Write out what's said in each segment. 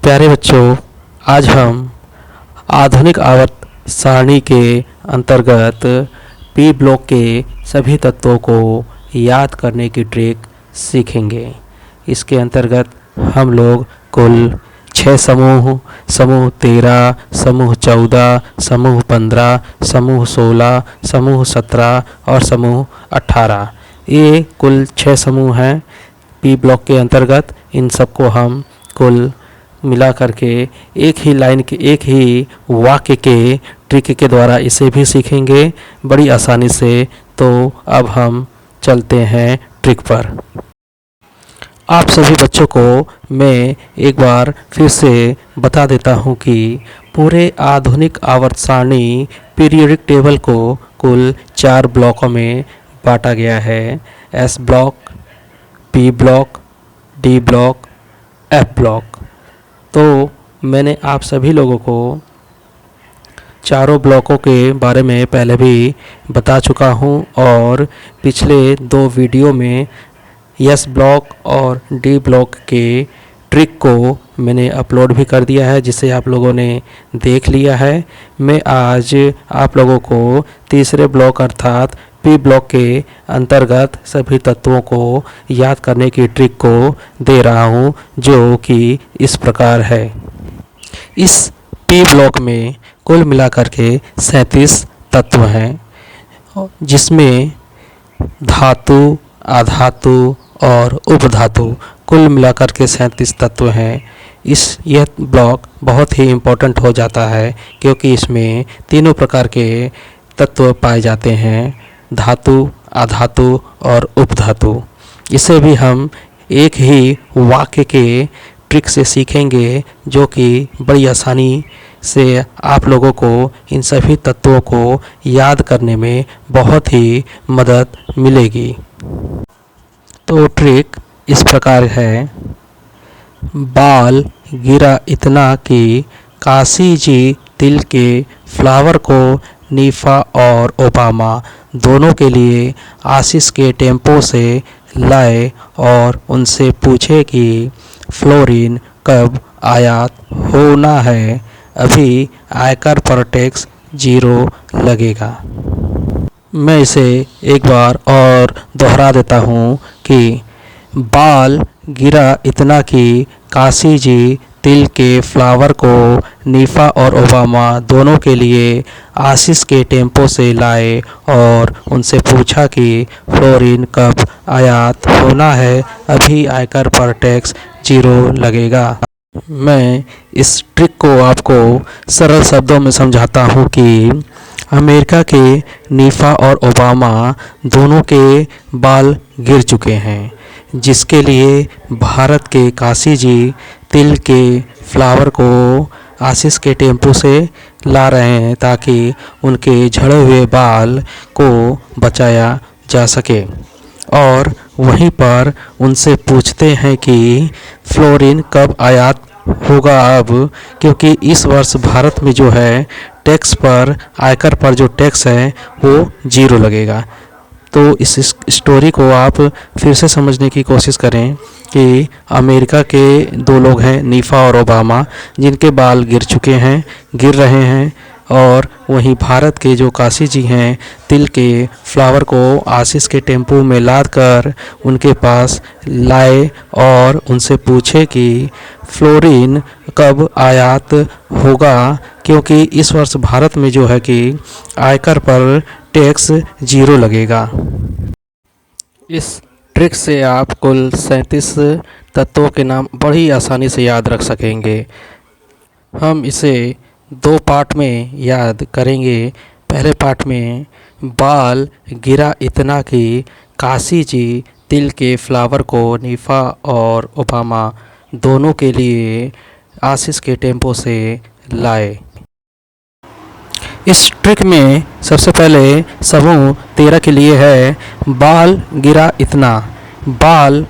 प्यारे बच्चों, आज हम आधुनिक आवर्त सारणी के अंतर्गत पी ब्लॉक के सभी तत्वों को याद करने की ट्रिक सीखेंगे। इसके अंतर्गत हम लोग कुल 6 समूह 13, समूह 14, समूह 15, समूह 16, समूह 17 और समूह 18, ये कुल 6 समूह हैं पी ब्लॉक के अंतर्गत। इन सबको हम कुल मिला करके एक ही लाइन के एक ही वाक्य के ट्रिक के द्वारा इसे भी सीखेंगे बड़ी आसानी से। तो अब हम चलते हैं ट्रिक पर। आप सभी बच्चों को मैं एक बार फिर से बता देता हूँ कि पूरे आधुनिक आवर्त सारणी पीरियोडिक टेबल को कुल 4 ब्लॉकों में बांटा गया है। S block, P block, D block, F block. तो मैंने आप सभी लोगों को चारों ब्लॉकों के बारे में पहले भी बता चुका हूं और पिछले 2 वीडियो में एस ब्लॉक और डी ब्लॉक के ट्रिक को मैंने अपलोड भी कर दिया है, जिसे आप लोगों ने देख लिया है। मैं आज आप लोगों को तीसरे ब्लॉक अर्थात पी ब्लॉक के अंतर्गत सभी तत्वों को याद करने की ट्रिक को दे रहा हूं, जो कि इस प्रकार है। इस पी ब्लॉक में कुल मिलाकर के 37 तत्व हैं, जिसमें धातु, अधातु और उपधातु कुल मिलाकर के 37 तत्व हैं। यह ब्लॉक बहुत ही इम्पोर्टेंट हो जाता है, क्योंकि इसमें तीनों प्रकार के तत्व पाए जाते हैं, धातु, अधातु और उपधातु। इसे भी हम एक ही वाक्य के ट्रिक से सीखेंगे, जो कि बड़ी आसानी से आप लोगों को इन सभी तत्वों को याद करने में बहुत ही मदद मिलेगी। तो ट्रिक इस प्रकार है। बाल गिरा इतना कि काशी जी तिल के फ्लावर को नीफा और ओबामा दोनों के लिए आशीष के टेम्पो से लाए और उनसे पूछे कि फ्लोरीन कब आयात होना है, अभी आयकर पर टैक्स 0 लगेगा। मैं इसे एक बार और दोहरा देता हूँ कि बाल गिरा इतना कि काशी जी तिल के फ्लावर को नीफा और ओबामा दोनों के लिए आशीष के टेम्पो से लाए और उनसे पूछा कि फ्लोरीन कब आयात होना है, अभी आयकर पर टैक्स 0 लगेगा। मैं इस ट्रिक को आपको सरल शब्दों में समझाता हूँ कि अमेरिका के नीफा और ओबामा दोनों के बाल गिर चुके हैं, जिसके लिए भारत के काशी जी तिल के फ्लावर को आशीष के टेम्पो से ला रहे हैं, ताकि उनके झड़े हुए बाल को बचाया जा सके। और वहीं पर उनसे पूछते हैं कि फ्लोरीन कब आयात होगा अब, क्योंकि इस वर्ष भारत में जो है टैक्स पर, आयकर पर जो टैक्स है वो 0 लगेगा। तो इस स्टोरी को आप फिर से समझने की कोशिश करें कि अमेरिका के 2 लोग हैं, नीफा और ओबामा, जिनके बाल गिर रहे हैं, और वहीं भारत के जो काशी जी हैं, तिल के फ्लावर को आशीष के टेम्पो में लाद कर उनके पास लाए और उनसे पूछे कि फ्लोरीन कब आयात होगा, क्योंकि इस वर्ष भारत में जो है कि आयकर पर टैक्स 0 लगेगा। इस ट्रिक से आप कुल 37 तत्वों के नाम बड़ी आसानी से याद रख सकेंगे। हम इसे 2 पार्ट में याद करेंगे। पहले पार्ट में बाल गिरा इतना कि काशी जी तिल के फ्लावर को नीफा और ओबामा दोनों के लिए आशीष के टेम्पो से लाए। इस ट्रिक में सबसे पहले समूह 13 के लिए है बाल गिरा इतना। बाल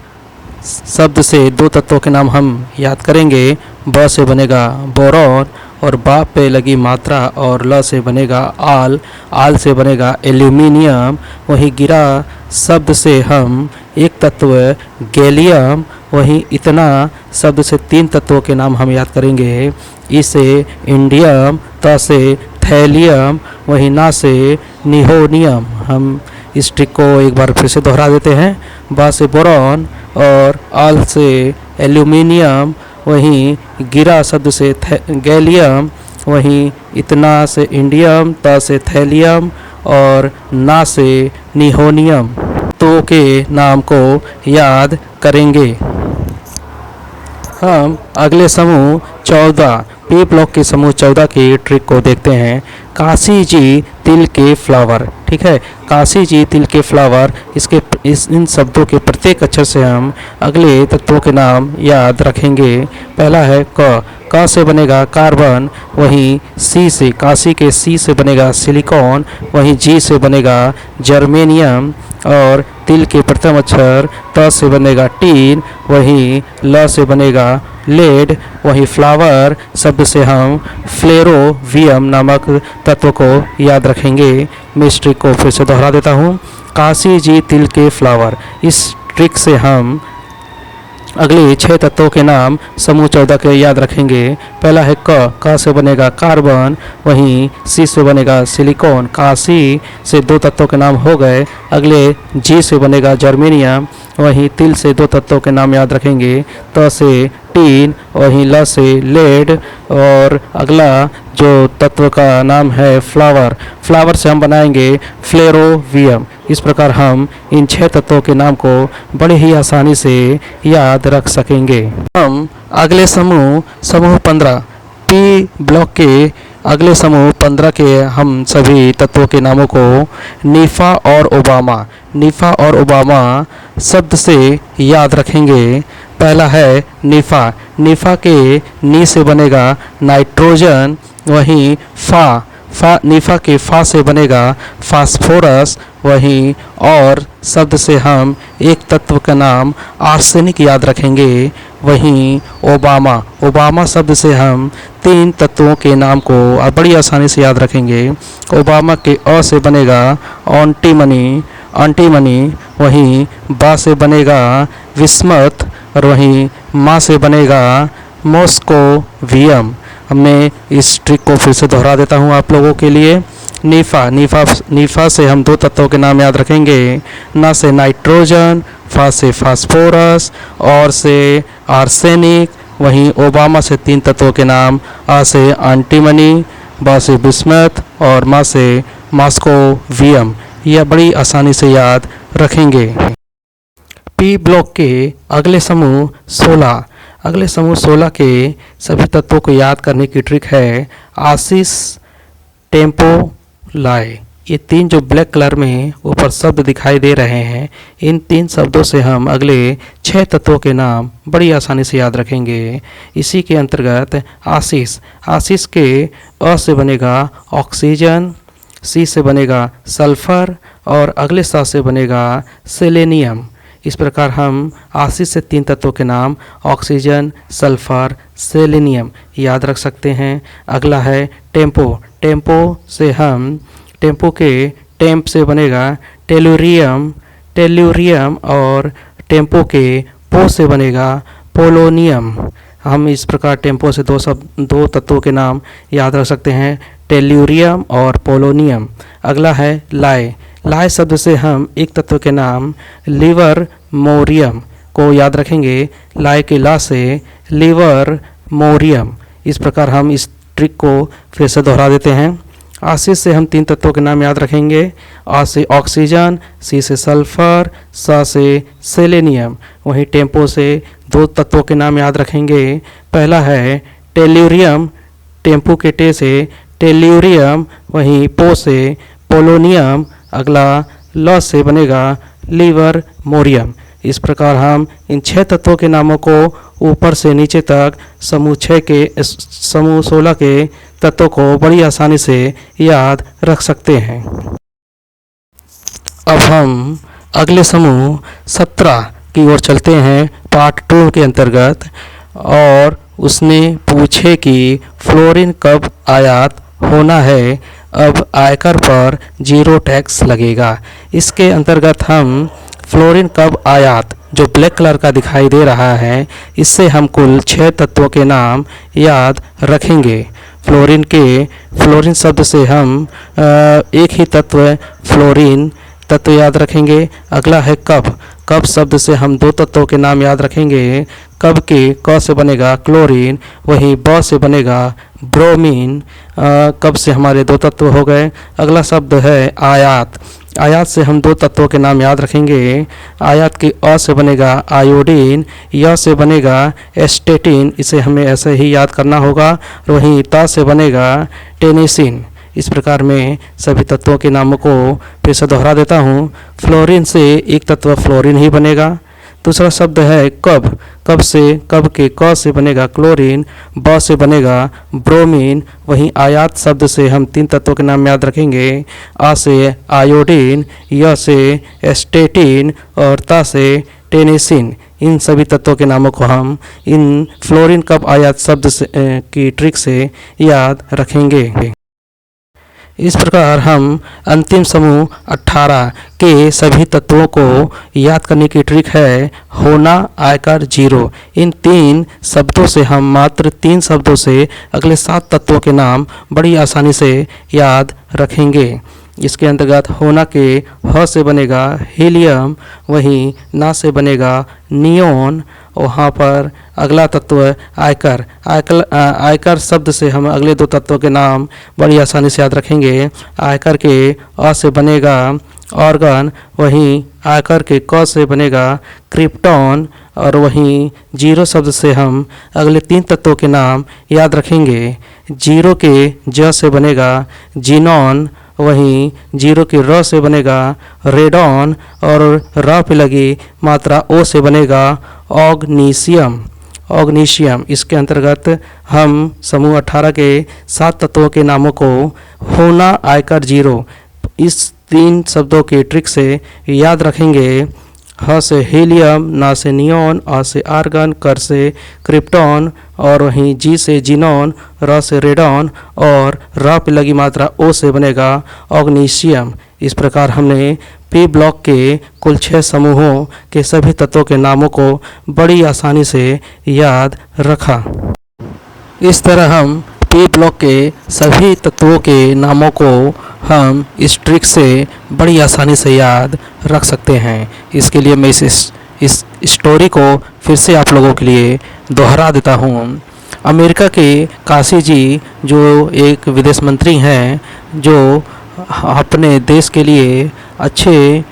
शब्द से 2 तत्वों के नाम हम याद करेंगे। ब से बनेगा बोरॉन और बा पे लगी मात्रा और ल से बनेगा आल, आल से बनेगा एल्यूमिनियम। वहीं गिरा शब्द से हम एक तत्व गैलियम वहीं इतना शब्द से 3 तत्वों के नाम हम याद करेंगे। इसे इंडियम, त से थैलियम, वहीं ना से निहोनियम। हम इस ट्रिक को एक बार फिर से दोहरा देते हैं। बा से बोरॉन और आल से एल्यूमिनियम, वहीं गिरा शब्द से गैलियम, वहीं इतना से इंडियम, त से थैलियम और ना से निहोनियम तो के नाम को याद करेंगे। हम अगले समूह 14 पी ब्लॉक के समूह 14 की ट्रिक को देखते हैं। काशी जी तिल के फ्लावर। ठीक है, काशी जी तिल के फ्लावर, इन शब्दों के प्रत्येक अक्षर से हम अगले तत्वों के नाम याद रखेंगे। पहला है क से बनेगा कार्बन, वहीं सी से, काशी के सी से बनेगा सिलिकॉन, वहीं जी से बनेगा जर्मेनियम, और तिल के प्रथम अक्षर त से बनेगा टीन, वहीं ल से बनेगा लेड, वहीं फ्लावर शब्द से हम फ्लेरोवियम नामक तत्व को याद रखेंगे। मैं इस ट्रिक को फिर से दोहरा देता हूँ। काशी जी तिल के फ्लावर, इस ट्रिक से हम अगले 6 तत्वों के नाम समूह 14 के याद रखेंगे। पहला है क से बनेगा कार्बन, वहीं सी से बनेगा सिलिकॉन, काशी से 2 तत्वों के नाम हो गए। अगले जी से बनेगा जर्मेनियम, वहीं तिल से 2 तत्वों के नाम याद रखेंगे। त से टीन, वहीं ल से लेड, और अगला जो तत्व का नाम है फ्लावर से हम बनाएंगे फ्लेरोवियम। इस प्रकार हम इन 6 तत्वों के नाम को बड़े ही आसानी से याद रख सकेंगे। हम अगले समूह 15 पी ब्लॉक के अगले समूह 15 के हम सभी तत्वों के नामों को निफा और ओबामा शब्द से याद रखेंगे। पहला है निफा के नी से बनेगा नाइट्रोजन, वहीं निफा के फा से बनेगा फास्फोरस, वहीं और शब्द से हम एक तत्व का नाम आर्सेनिक याद रखेंगे। वहीं ओबामा शब्द से हम 3 तत्वों के नाम को बड़ी आसानी से याद रखेंगे। ओबामा के अ से बनेगा एंटीमनी, वहीं बा से बनेगा विस्मत, और वहीं मा से बनेगा मॉस्कोवियम। मैं इस ट्रिक को फिर से दोहरा देता हूँ आप लोगों के लिए। निफा से हम 2 तत्वों के नाम याद रखेंगे। ना से नाइट्रोजन, फा से फास्फोरस, और से आर्सेनिक, वहीं ओबामा से 3 तत्वों के नाम, आ से एंटीमनी, बा से बिस्मथ और मा से मॉस्कोवियम। यह बड़ी आसानी से याद रखेंगे। पी ब्लॉक के अगले समूह 16 के सभी तत्वों को याद करने की ट्रिक है आशीष टेम्पो लाए। ये 3 जो ब्लैक कलर में ऊपर शब्द दिखाई दे रहे हैं, इन 3 शब्दों से हम अगले 6 तत्वों के नाम बड़ी आसानी से याद रखेंगे। इसी के अंतर्गत आशीष के अ से बनेगा ऑक्सीजन, सी से बनेगा सल्फर, और अगले सा से बनेगा सेलेनियम। इस प्रकार हम आशीष से 3 तत्वों के नाम ऑक्सीजन, सल्फर, सेलेनियम याद रख सकते हैं। अगला है टेम्पो से हम टेम्पो के टेम्प से बनेगा टेल्यूरियम, और टेम्पो के पो से बनेगा पोलोनियम। हम इस प्रकार टेम्पो से 2 तत्वों के नाम याद रख सकते हैं, टेल्यूरियम और पोलोनियम। अगला है लाए शब्द से हम एक तत्व के नाम लिवर मोरियम को याद रखेंगे। लाए के ला से लिवर मोरियम। इस प्रकार हम इस ट्रिक को फिर से दोहरा देते हैं। आशीष से हम 3 तत्वों के नाम याद रखेंगे। आ से ऑक्सीजन, सी से सल्फर, सा से सेलेनियम। वहीं टेम्पो से 2 तत्वों के नाम याद रखेंगे। पहला है टेल्यूरियम, टेम्पो के टे से टेल्यूरियम, वहीं पो से पोलोनियम। अगला ल से बनेगा लीवर मोरियम। इस प्रकार हम इन 6 तत्वों के नामों को ऊपर से नीचे तक समूह 16 के तत्वों को बड़ी आसानी से याद रख सकते हैं। अब हम अगले समूह 17 की ओर चलते हैं पार्ट 2 के अंतर्गत, और उसने पूछे कि फ्लोरीन कब आयात होना है, अब आयकर पर 0 टैक्स लगेगा। इसके अंतर्गत हम फ्लोरीन कब आयात जो ब्लैक कलर का दिखाई दे रहा है, इससे हम कुल 6 तत्वों के नाम याद रखेंगे। फ्लोरीन शब्द से हम एक ही तत्व फ्लोरीन तत्व याद रखेंगे। अगला है कब शब्द से हम 2 तत्वों के नाम याद रखेंगे। कब के क से बनेगा क्लोरीन, वहीं ब से बनेगा ब्रोमीन। कब से हमारे 2 तत्व हो गए। अगला शब्द है आयात से हम 2 तत्वों के नाम याद रखेंगे। आयात के अ से बनेगा आयोडीन, य से बनेगा एस्टेटिन, इसे हमें ऐसे ही याद करना होगा। वहीं त से बनेगा टेनिसिन। इस प्रकार मैं सभी तत्वों के नामों को फिर से दोहरा देता हूँ। फ्लोरीन से एक तत्व फ्लोरीन ही बनेगा। दूसरा शब्द है कब से कब के क से बनेगा क्लोरीन, ब से बनेगा ब्रोमीन। वहीं आयात शब्द से हम 3 तत्वों के नाम याद रखेंगे। आ से आयोडीन, य से एस्टेटिन और ता से टेनिसिन। इन सभी तत्वों के नामों को हम इन फ्लोरीन कब आयात शब्द से की ट्रिक से याद रखेंगे। इस प्रकार हम अंतिम समूह 18 के सभी तत्वों को याद करने की ट्रिक है होना, आयकर, जीरो। इन 3 शब्दों से हम मात्र 3 शब्दों से अगले 7 तत्वों के नाम बड़ी आसानी से याद रखेंगे। इसके अंतर्गत होना के ह से बनेगा हीलियम, वहीं ना से बनेगा नियोन। वहाँ पर अगला तत्व आयकर शब्द से हम अगले 2 तत्वों के नाम बड़ी आसानी से याद रखेंगे। आयकर के अ से बनेगा ऑर्गन, वहीं आयकर के क से बनेगा क्रिप्टॉन। और वहीं जीरो शब्द से हम अगले 3 तत्वों के नाम याद रखेंगे। जीरो के ज से बनेगा जीनॉन, वहीं जीरो के र से बनेगा रेडॉन और र पे लगी मात्रा ओ से बनेगा ऑग्नीशियम। इसके अंतर्गत हम समूह 18 के 7 तत्वों के नामों को होना, आयकर, जीरो इस 3 शब्दों के ट्रिक से याद रखेंगे। ह से हीलियम, ना से नियोन, आ से आर्गन, कर से क्रिप्टॉन और वहीं जी से जीनॉन, र से रेडॉन और र पे लगी मात्रा ओ से बनेगा ऑग्नीशियम। इस प्रकार हमने पी ब्लॉक के कुल 6 समूहों के सभी तत्वों के नामों को बड़ी आसानी से याद रखा। इस तरह हम पी ब्लॉक के सभी तत्वों के नामों को हम इस ट्रिक से बड़ी आसानी से याद रख सकते हैं। इसके लिए मैं इस स्टोरी को फिर से आप लोगों के लिए दोहरा देता हूँ। अमेरिका के काशी जी जो एक विदेश मंत्री हैं, जो अपने देश के लिए अच्छे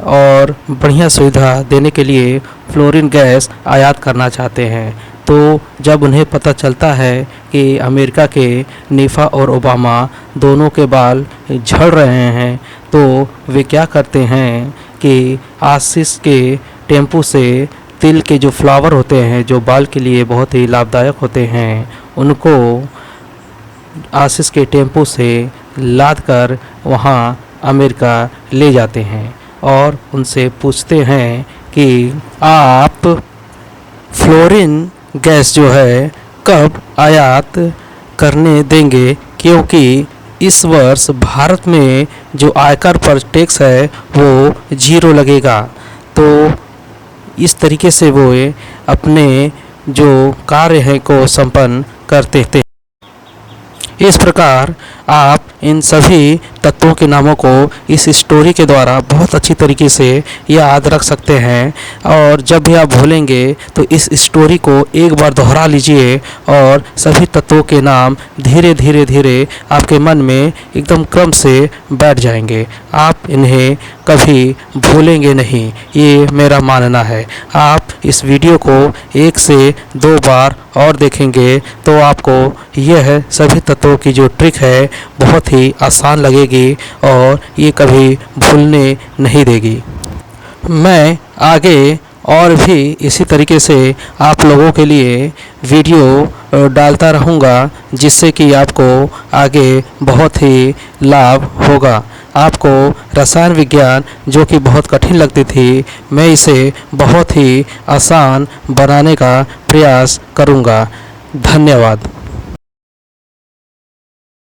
और बढ़िया सुविधा देने के लिए फ्लोरीन गैस आयात करना चाहते हैं। तो जब उन्हें पता चलता है कि अमेरिका के निफा और ओबामा दोनों के बाल झड़ रहे हैं, तो वे क्या करते हैं कि आशीष के टेम्पू से तिल के जो फ्लावर होते हैं, जो बाल के लिए बहुत ही लाभदायक होते हैं, उनको आशीष के टेम्पू से लाद कर वहाँ अमेरिका ले जाते हैं और उनसे पूछते हैं कि आप फ्लोरीन गैस जो है कब आयात करने देंगे, क्योंकि इस वर्ष भारत में जो आयकर पर टैक्स है वो 0 लगेगा। तो इस तरीके से वो अपने जो कार्य हैं को संपन्न करते थे। इस प्रकार आप इन सभी तत्वों के नामों को इस स्टोरी के द्वारा बहुत अच्छी तरीके से याद रख सकते हैं। और जब भी आप भूलेंगे तो इस स्टोरी को एक बार दोहरा लीजिए और सभी तत्वों के नाम धीरे धीरे आपके मन में एकदम क्रम से बैठ जाएंगे। आप इन्हें कभी भूलेंगे नहीं, ये मेरा मानना है। आप इस वीडियो को 1 से 2 बार और देखेंगे तो आपको यह सभी तत्वों की जो ट्रिक है बहुत ही आसान लगेगी और ये कभी भूलने नहीं देगी। मैं आगे और भी इसी तरीके से आप लोगों के लिए वीडियो डालता रहूँगा, जिससे कि आपको आगे बहुत ही लाभ होगा। आपको रसायन विज्ञान जो कि बहुत कठिन लगती थी, मैं इसे बहुत ही आसान बनाने का प्रयास करूँगा। धन्यवाद।